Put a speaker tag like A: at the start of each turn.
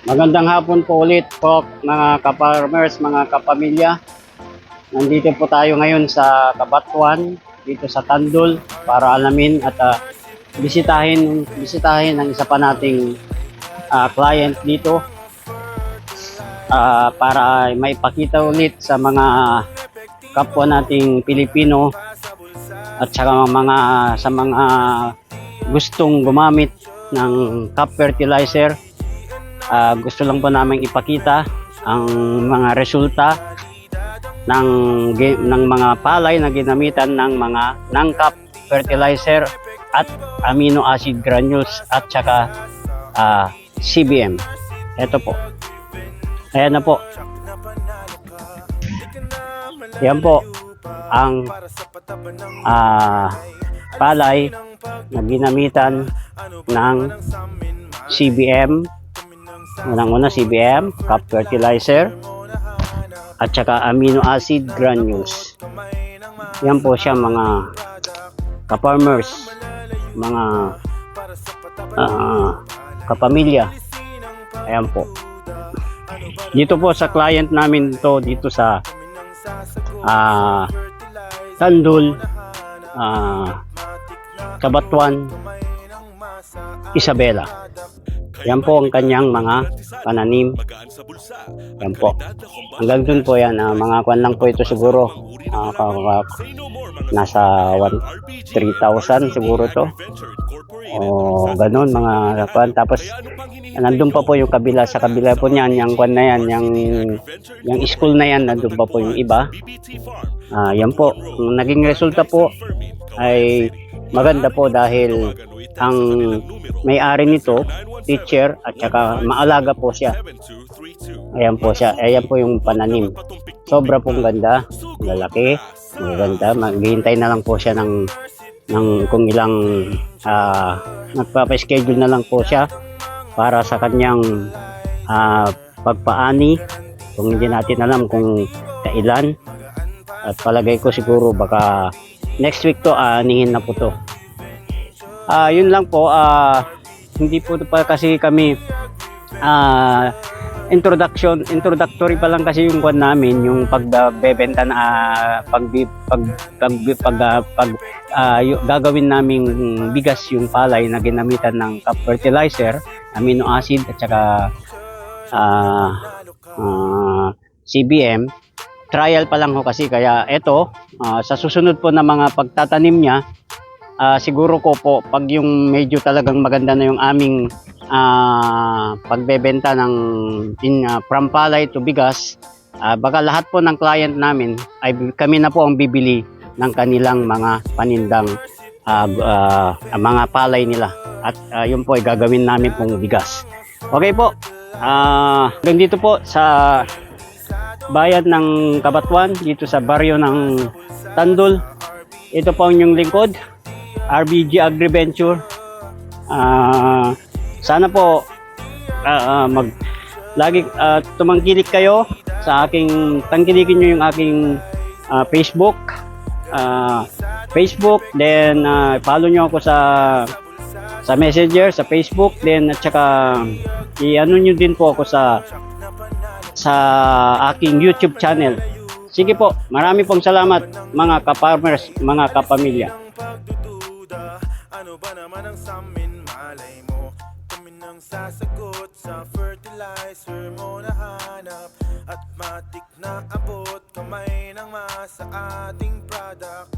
A: Magandang hapon po ulit po mga ka-farmers, mga kapamilya. Nandito po tayo ngayon sa Cabanatuan, dito sa Tandol, para alamin at bisitahin ang isa pa nating client dito para maipakita ulit sa mga kapwa nating Pilipino at saka sa mga gustong gumamit ng cap fertilizer. Gusto lang po namin ipakita ang mga resulta ng mga palay na ginamitan ng cap fertilizer at amino acid granules at saka CBM. Ito po. Ayan na po. Yan po ang palay na ginamitan ng CBM. Unang-una CBM, cap fertilizer at saka amino acid granules. Yan po siya mga ka-farmers, mga kapamilya. Ayan po. Dito po sa client namin dito sa Tandol, Cabanatuan, Isabela. Yan po ang kanyang mga pananim. Yan po. Hanggang dun po yan. Mga kwan lang po ito siguro. Nasa 3,000 siguro to. O ganun mga kwan. Tapos nandun pa po yung kabila. Sa kabila po niyan. Yung kwan na yan. Yung school na yan. Nandun pa po yung iba. Yan po. Naging resulta po ay maganda po dahil ang may-ari nito, teacher, at saka maalaga po siya. Ayan po siya. Ayan po yung pananim. Sobra pong ganda. Lalaki. Maganda. Maghihintay na lang po siya ng kung ilang nagpapaschedule na lang po siya para sa kanyang pagpaani. Kung hindi natin alam kung kailan. At palagay ko siguro baka next week to anihin na po to. Yun lang po, hindi po pa kasi kami introductory pa lang kasi yung kwan namin, yung pagbebenta na gagawin naming bigas yung palay na ginamitan ng cap fertilizer, amino acid at saka CBM. Trial pa lang ho kasi, kaya eto sa susunod po na mga pagtatanim niya, siguro ko po pag yung medyo talagang maganda na yung aming pagbebenta ng from palay to bigas, baka lahat po ng client namin ay kami na po ang bibili ng kanilang mga panindang mga palay nila at yun po ay gagawin namin pong bigas. Okay po, hanggang dito po sa bayan ng Cabanatuan, dito sa baryo ng Tandol. Ito po ang inyong lingkod, RBG Agriventure. Sana po lagi tumangkilik kayo sa aking, tangkilikin nyo yung aking Facebook, then follow nyo ako sa Messenger, sa Facebook, then at saka i-ano nyo din po ako sa aking YouTube channel. Sige po, marami pong salamat mga ka-farmers, mga kapamilya. Ano ba naman ang samin, malay mo, kami nang sasagot sa fertilizer mo nahanap at matik na abot kamay ng masa ating product.